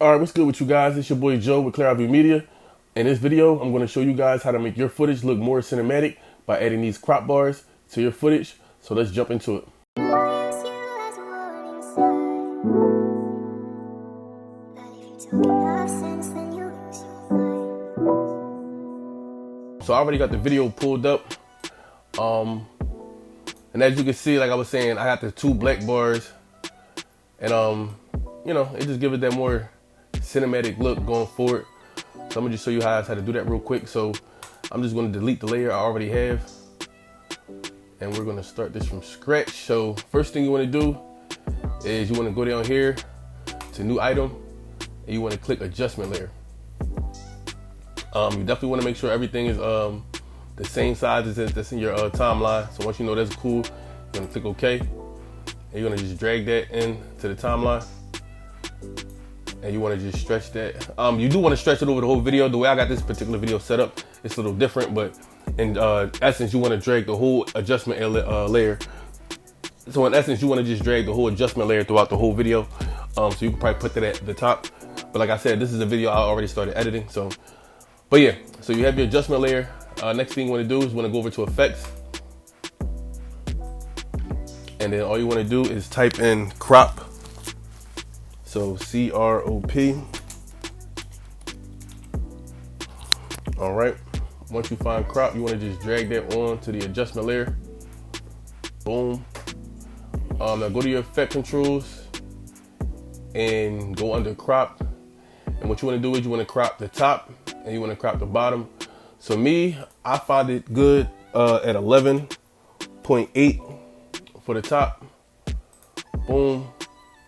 All right, what's good with you guys? It's your boy Joe with ClearEyeView Media. In this video, I'm going to show you guys how to make your footage look more cinematic by adding these crop bars to your footage. So let's jump into it. So I already got the video pulled up. And as you can see, like I was saying, I got the two black bars. And it just gives it that more cinematic look going forward. So I'm gonna just show you how to do that real quick. So I'm just gonna delete the layer I already have, and we're gonna start this from scratch. So first thing you wanna do is you wanna go down here to new item, and you wanna click adjustment layer. You definitely wanna make sure everything is the same size as that's in your timeline. So once you know that's cool, you're gonna click OK, and you're gonna just drag that into the timeline. And you want to just stretch that. You do want to stretch it over the whole video. The way I got this particular video set up, it's a little different, but in essence, you want to drag the whole adjustment layer. So in essence, you want to just drag the whole adjustment layer throughout the whole video. So you can probably put that at the top. But like I said, this is a video I already started editing. But yeah, so you have your adjustment layer. Next thing you want to do is you want to go over to effects. And then all you want to do is type in crop. So C-R-O-P. All right. Once you find crop, you want to just drag that on to the adjustment layer. Boom. Now go to your effect controls and go under crop. And what you want to do is you want to crop the top and you want to crop the bottom. So me, I find it good at 11.8 for the top. Boom.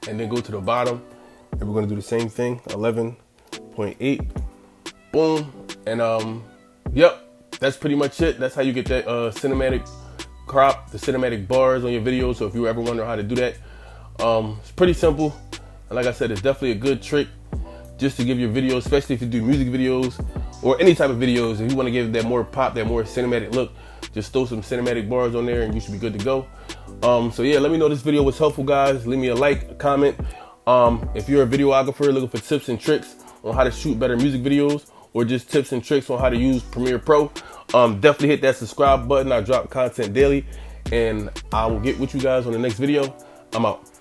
And then go to the bottom. And we're gonna do the same thing, 11.8, boom. And yep, that's pretty much it. That's how you get that cinematic crop, the cinematic bars on your video. So if you ever wonder how to do that, it's pretty simple. And like I said, it's definitely a good trick just to give your videos, especially if you do music videos or any type of videos. If you wanna give that more pop, that more cinematic look, just throw some cinematic bars on there and you should be good to go. So yeah, let me know this video was helpful, guys. Leave me a like, a comment. If you're a videographer looking for tips and tricks on how to shoot better music videos or just tips and tricks on how to use Premiere Pro, definitely hit that subscribe button. I drop content daily, and I will get with you guys on the next video. I'm out.